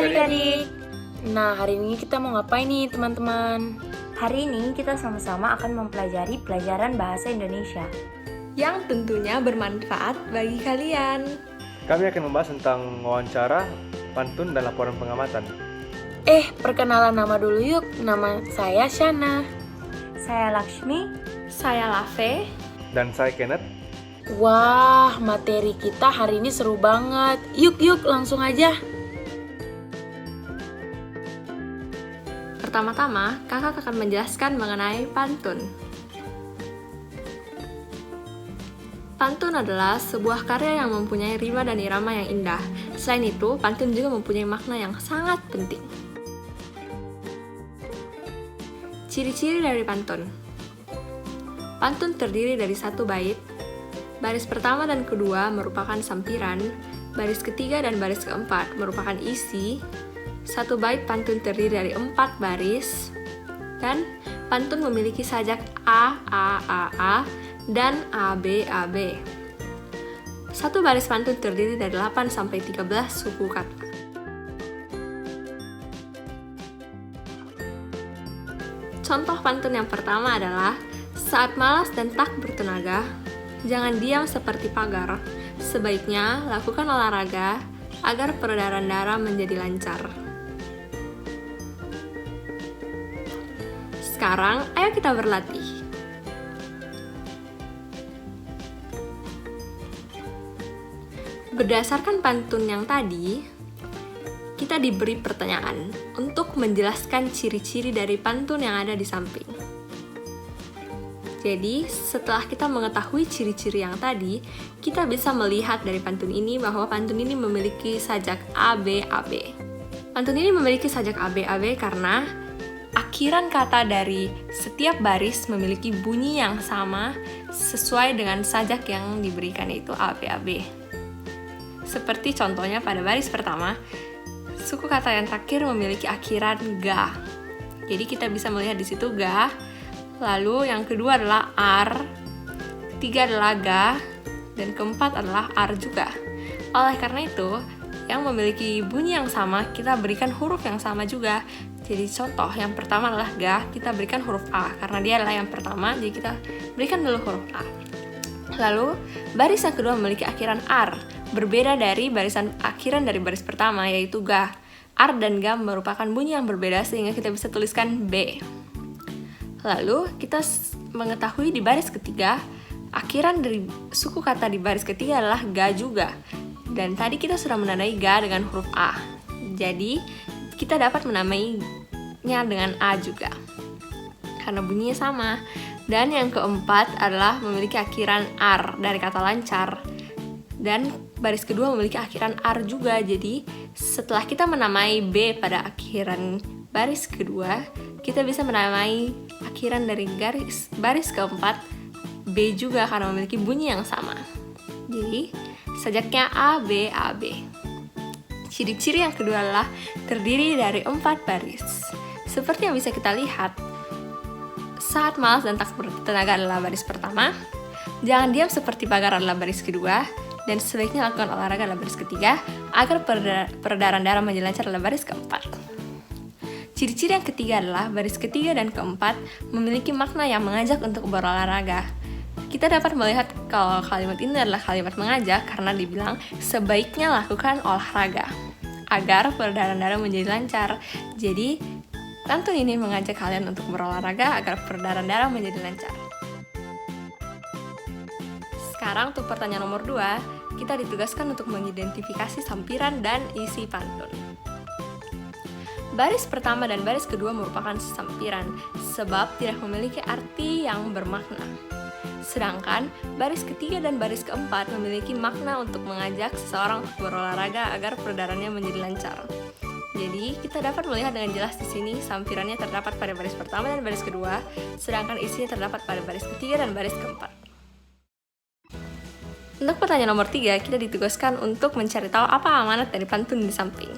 adik-adik. Nah, hari ini kita mau ngapain nih teman-teman? Hari ini kita sama-sama akan mempelajari pelajaran bahasa Indonesia yang tentunya bermanfaat bagi kalian. Kami akan membahas tentang wawancara, pantun, dan laporan pengamatan. Perkenalan nama dulu yuk. Nama saya Shana. Saya Lakshmi. Saya Lave. Dan saya Kenneth. Wah, materi kita hari ini seru banget. Yuk, langsung aja. Pertama-tama, kakak akan menjelaskan mengenai pantun. Pantun adalah sebuah karya yang mempunyai rima dan irama yang indah. Selain itu, pantun juga mempunyai makna yang sangat penting. Ciri-ciri dari pantun. Pantun terdiri dari satu bait. Baris pertama dan kedua merupakan sampiran, baris ketiga dan baris keempat merupakan isi. Satu bait pantun terdiri dari 4 baris, dan pantun memiliki sajak A, dan AB. Satu baris pantun terdiri dari 8-13 suku kata. Contoh pantun yang pertama adalah, saat malas dan tak bertenaga, jangan diam seperti pagar. Sebaiknya lakukan olahraga agar peredaran darah menjadi lancar. Sekarang, ayo kita berlatih. Berdasarkan pantun yang tadi, kita diberi pertanyaan untuk menjelaskan ciri-ciri dari pantun yang ada di samping. Jadi, setelah kita mengetahui ciri-ciri yang tadi, kita bisa melihat dari pantun ini bahwa pantun ini memiliki sajak ABAB. Pantun ini memiliki sajak ABAB karena akhiran kata dari setiap baris memiliki bunyi yang sama sesuai dengan sajak yang diberikan, yaitu ABAB. Seperti contohnya pada baris pertama, suku kata yang terakhir memiliki akhiran ga. Jadi kita bisa melihat di situ ga. Lalu yang kedua adalah ar, ketiga adalah ga, dan keempat adalah ar juga. Oleh karena itu, yang memiliki bunyi yang sama, kita berikan huruf yang sama juga. Jadi contoh yang pertama adalah ga, kita berikan huruf A karena dia adalah yang pertama, jadi kita berikan dulu huruf A. Lalu baris yang kedua memiliki akhiran ar, berbeda dari barisan akhiran dari baris pertama, yaitu ga. Ar dan ga merupakan bunyi yang berbeda sehingga kita bisa tuliskan B. Lalu kita mengetahui di baris ketiga, akhiran dari suku kata di baris ketiga adalah ga juga. Dan tadi kita sudah menandai ga dengan huruf A. Jadi kita dapat menamainya dengan A juga, karena bunyinya sama. Dan yang keempat adalah memiliki akhiran ar dari kata lancar. Dan baris kedua memiliki akhiran ar juga. Jadi setelah kita menamai B pada akhiran baris kedua, kita bisa menamai akhiran dari baris keempat B juga karena memiliki bunyi yang sama. Jadi sajaknya ABAB. Ciri-ciri yang kedua adalah terdiri dari 4 baris. Seperti yang bisa kita lihat, saat malas dan tak bertenaga adalah baris pertama, jangan diam seperti pagar adalah baris kedua, dan sebaiknya lakukan olahraga adalah baris ketiga, agar peredaran darah menjadi lancar adalah baris keempat. Ciri-ciri yang ketiga adalah baris ketiga dan keempat memiliki makna yang mengajak untuk berolahraga. Kita dapat melihat kalau kalimat ini adalah kalimat mengajak karena dibilang sebaiknya lakukan olahraga agar peredaran darah menjadi lancar. Jadi, pantun ini mengajak kalian untuk berolahraga agar peredaran darah menjadi lancar. Sekarang untuk pertanyaan nomor 2, kita ditugaskan untuk mengidentifikasi sampiran dan isi pantun. Baris pertama dan baris kedua merupakan sampiran sebab tidak memiliki arti yang bermakna. Sedangkan baris ketiga dan baris keempat memiliki makna untuk mengajak seseorang untuk berolahraga agar peredarannya menjadi lancar. Jadi, kita dapat melihat dengan jelas di sini sampirannya terdapat pada baris pertama dan baris kedua, sedangkan isinya terdapat pada baris ketiga dan baris keempat. Untuk pertanyaan nomor 3, kita ditugaskan untuk mencari tahu apa amanat dari pantun di samping.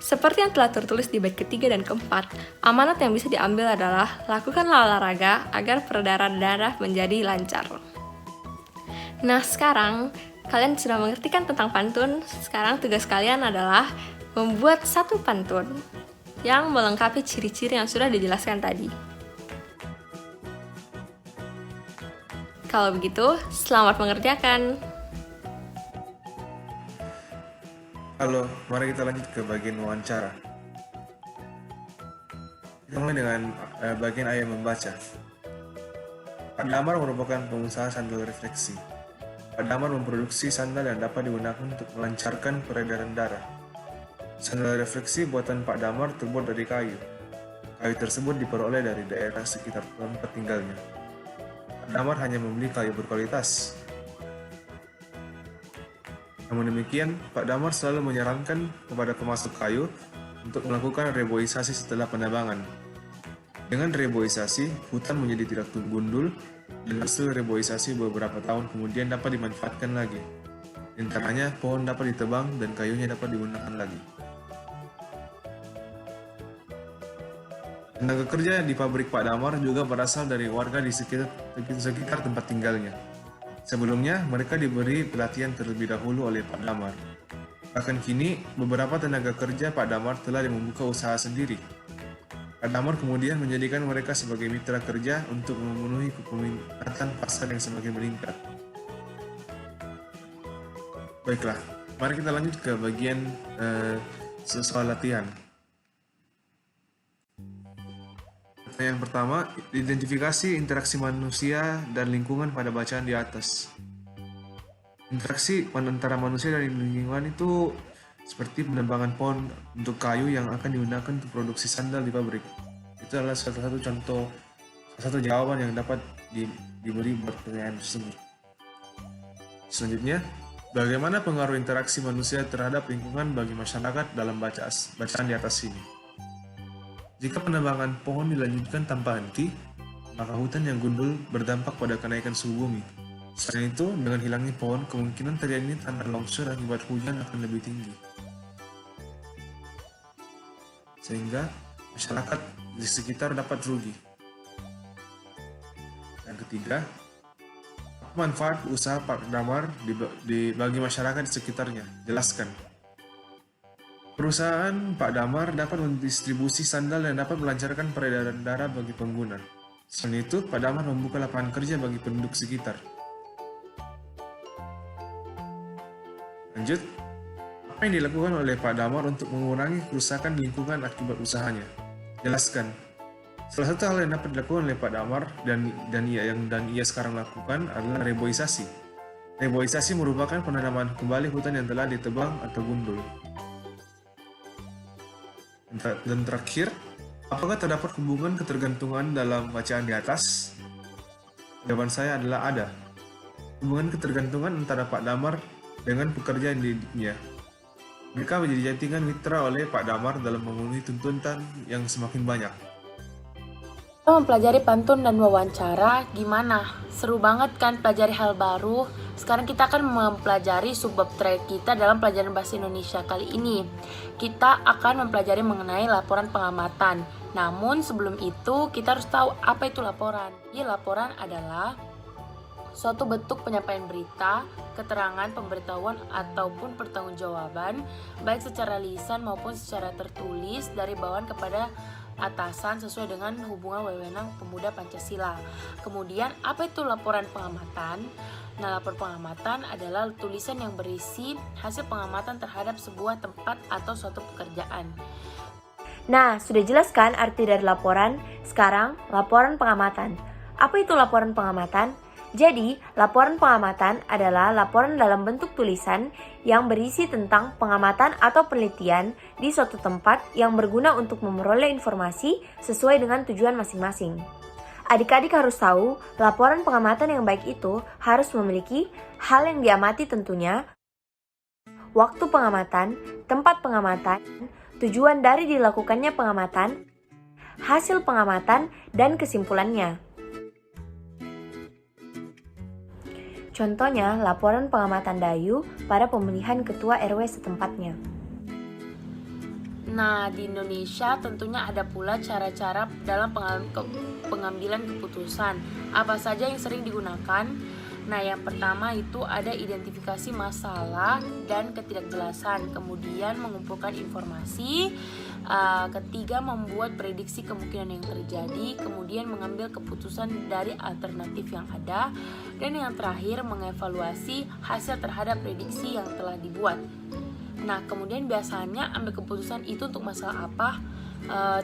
Seperti yang telah tertulis di bait ketiga dan keempat, amanat yang bisa diambil adalah lakukanlah olahraga agar peredaran darah menjadi lancar. Nah, sekarang kalian sudah mengerti kan tentang pantun? Sekarang tugas kalian adalah membuat satu pantun yang melengkapi ciri-ciri yang sudah dijelaskan tadi. Kalau begitu, selamat mengerjakan. Halo, mari kita lanjut ke bagian wawancara. Kita mulai dengan bagian ayah membaca. Pak Damar merupakan pengusaha sandal refleksi. Pak Damar memproduksi sandal yang dapat digunakan untuk melancarkan peredaran darah. Sandal refleksi buatan Pak Damar terbuat dari kayu. Kayu tersebut diperoleh dari daerah sekitar tempat tinggalnya. Pak Damar hanya membeli kayu berkualitas. Namun demikian, Pak Damar selalu menyarankan kepada pemasok kayu untuk melakukan reboisasi setelah penebangan. Dengan reboisasi, hutan menjadi tidak gundul dan hasil reboisasi beberapa tahun kemudian dapat dimanfaatkan lagi. Di antaranya, pohon dapat ditebang dan kayunya dapat digunakan lagi. Tenaga kerja di pabrik Pak Damar juga berasal dari warga di sekitar tempat tinggalnya. Sebelumnya, mereka diberi pelatihan terlebih dahulu oleh Pak Damar. Bahkan kini, beberapa tenaga kerja Pak Damar telah membuka usaha sendiri. Pak Damar kemudian menjadikan mereka sebagai mitra kerja untuk memenuhi keminatan pasar yang semakin meningkat. Baiklah, mari kita lanjut ke bagian soal latihan. Pertanyaan pertama, identifikasi interaksi manusia dan lingkungan pada bacaan di atas. Interaksi antara manusia dan lingkungan itu seperti penebangan pohon untuk kayu yang akan digunakan untuk produksi sandal di pabrik. Itu adalah salah satu jawaban yang dapat diberi buat pertanyaan tersebut. Selanjutnya, bagaimana pengaruh interaksi manusia terhadap lingkungan bagi masyarakat dalam bacaan di atas ini? Jika penebangan pohon dilanjutkan tanpa henti, maka hutan yang gundul berdampak pada kenaikan suhu bumi. Selain itu, dengan hilangnya pohon, kemungkinan terjadinya tanah longsor akibat hujan akan lebih tinggi. Sehingga masyarakat di sekitar dapat rugi. Yang ketiga, manfaat usaha Pak Damar bagi masyarakat di sekitarnya. Jelaskan. Perusahaan Pak Damar dapat mendistribusi sandal yang dapat melancarkan peredaran darah bagi pengguna. Selain itu, Pak Damar membuka lapangan kerja bagi penduduk sekitar. Lanjut, apa yang dilakukan oleh Pak Damar untuk mengurangi kerusakan lingkungan akibat usahanya? Jelaskan. Salah satu hal yang dapat dilakukan oleh Pak Damar dan ia sekarang lakukan adalah reboisasi. Reboisasi merupakan penanaman kembali hutan yang telah ditebang atau gundul. Dan terakhir, apakah terdapat hubungan ketergantungan dalam bacaan di atas? Jawaban saya adalah ada. Hubungan ketergantungan antara Pak Damar dengan pekerjaan didiknya. Mereka menjadi jatingan mitra oleh Pak Damar dalam memenuhi tuntutan yang semakin banyak. Kita mempelajari pantun dan wawancara, gimana? Seru banget kan pelajari hal baru? Sekarang kita akan mempelajari subbab terakhir kita dalam pelajaran bahasa Indonesia kali ini. Kita akan mempelajari mengenai laporan pengamatan. Namun sebelum itu kita harus tahu apa itu laporan. Laporan adalah suatu bentuk penyampaian berita, keterangan, pemberitahuan, ataupun pertanggungjawaban, baik secara lisan maupun secara tertulis dari bawahan kepada atasan sesuai dengan hubungan wewenang pemuda Pancasila. Kemudian, apa itu laporan pengamatan? Nah, laporan pengamatan adalah tulisan yang berisi hasil pengamatan terhadap sebuah tempat atau suatu pekerjaan. Nah, sudah jelas kan arti dari laporan? Sekarang, laporan pengamatan. Apa itu laporan pengamatan? Jadi, laporan pengamatan adalah laporan dalam bentuk tulisan yang berisi tentang pengamatan atau penelitian di suatu tempat yang berguna untuk memperoleh informasi sesuai dengan tujuan masing-masing. Adik-adik harus tahu, laporan pengamatan yang baik itu harus memiliki hal yang diamati tentunya, waktu pengamatan, tempat pengamatan, tujuan dari dilakukannya pengamatan, hasil pengamatan, dan kesimpulannya. Contohnya, laporan pengamatan Dayu pada pemilihan ketua RW setempatnya. Nah, di Indonesia tentunya ada pula cara-cara dalam pengambilan keputusan. Apa saja yang sering digunakan? Nah, yang pertama itu ada identifikasi masalah dan ketidakjelasan, kemudian mengumpulkan informasi, ketiga membuat prediksi kemungkinan yang terjadi, kemudian mengambil keputusan dari alternatif yang ada, dan yang terakhir mengevaluasi hasil terhadap prediksi yang telah dibuat. Nah, kemudian biasanya ambil keputusan itu untuk masalah apa?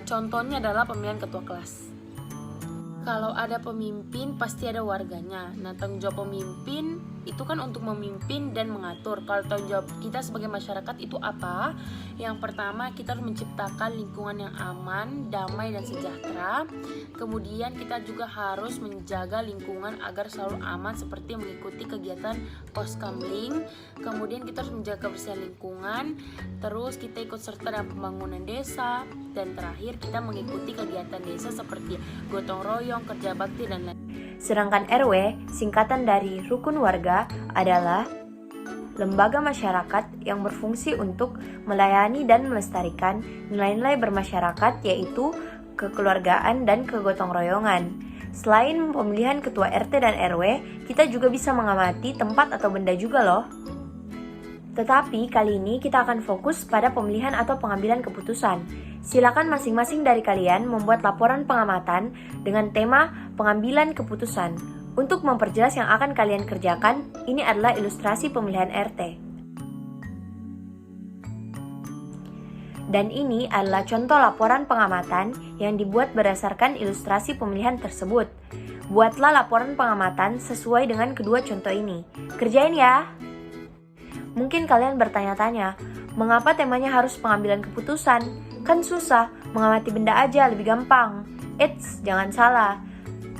Contohnya adalah pemilihan ketua kelas. Kalau ada pemimpin pasti ada warganya. Nah, tanggung jawab pemimpin itu kan untuk memimpin dan mengatur. Kalau tanggung jawab kita sebagai masyarakat itu apa? Yang pertama, kita harus menciptakan lingkungan yang aman, damai dan sejahtera. Kemudian kita juga harus menjaga lingkungan agar selalu aman seperti mengikuti kegiatan poskamling. Kemudian kita harus menjaga kebersihan lingkungan. Terus kita ikut serta dalam pembangunan desa. Dan terakhir kita mengikuti kegiatan desa seperti gotong royong, kerja bakti dan lain. Sedangkan RW, singkatan dari rukun warga, adalah lembaga masyarakat yang berfungsi untuk melayani dan melestarikan nilai-nilai bermasyarakat, yaitu kekeluargaan dan kegotong royongan. Selain pemilihan ketua RT dan RW, kita juga bisa mengamati tempat atau benda juga loh. Tetapi kali ini kita akan fokus pada pemilihan atau pengambilan keputusan. Silakan masing-masing dari kalian membuat laporan pengamatan dengan tema pengambilan keputusan. Untuk memperjelas yang akan kalian kerjakan, ini adalah ilustrasi pemilihan RT. Dan ini adalah contoh laporan pengamatan yang dibuat berdasarkan ilustrasi pemilihan tersebut. Buatlah laporan pengamatan sesuai dengan kedua contoh ini. Kerjain ya! Mungkin kalian bertanya-tanya, mengapa temanya harus pengambilan keputusan? Kan susah, mengamati benda aja lebih gampang. Eits, jangan salah.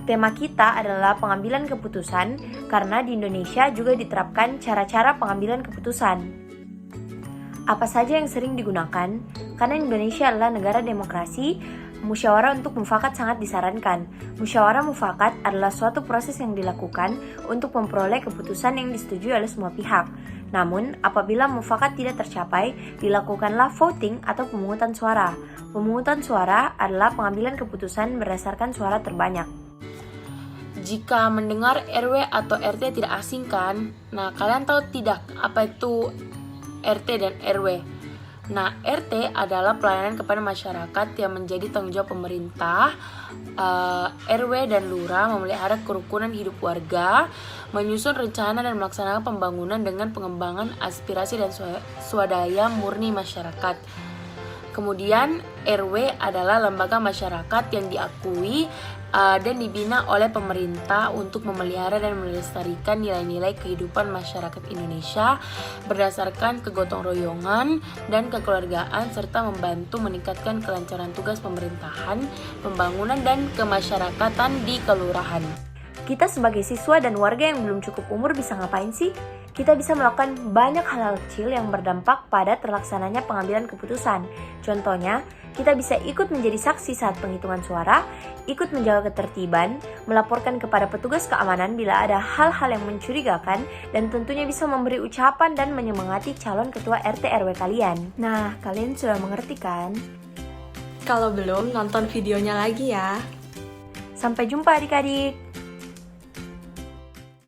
Tema kita adalah pengambilan keputusan karena di Indonesia juga diterapkan cara-cara pengambilan keputusan. Apa saja yang sering digunakan? Karena Indonesia adalah negara demokrasi, musyawarah untuk mufakat sangat disarankan. Musyawarah mufakat adalah suatu proses yang dilakukan untuk memperoleh keputusan yang disetujui oleh semua pihak. Namun, apabila mufakat tidak tercapai, dilakukanlah voting atau pemungutan suara. Pemungutan suara adalah pengambilan keputusan berdasarkan suara terbanyak. Jika mendengar RW atau RT tidak asing kan? Nah, kalian tahu tidak apa itu RT dan RW? Nah, RT adalah pelayanan kepada masyarakat yang menjadi tanggung jawab pemerintah. RW dan lurah memelihara kerukunan hidup warga, menyusun rencana dan melaksanakan pembangunan dengan pengembangan aspirasi dan swadaya murni masyarakat. Kemudian RW adalah lembaga masyarakat yang diakui dan dibina oleh pemerintah untuk memelihara dan melestarikan nilai-nilai kehidupan masyarakat Indonesia berdasarkan kegotong royongan dan kekeluargaan serta membantu meningkatkan kelancaran tugas pemerintahan, pembangunan dan kemasyarakatan di kelurahan. Kita sebagai siswa dan warga yang belum cukup umur bisa ngapain sih? Kita bisa melakukan banyak hal kecil yang berdampak pada terlaksananya pengambilan keputusan. Contohnya, kita bisa ikut menjadi saksi saat penghitungan suara, ikut menjaga ketertiban, melaporkan kepada petugas keamanan bila ada hal-hal yang mencurigakan, dan tentunya bisa memberi ucapan dan menyemangati calon ketua RT RW kalian. Nah, kalian sudah mengerti kan? Kalau belum, nonton videonya lagi ya. Sampai jumpa adik-adik!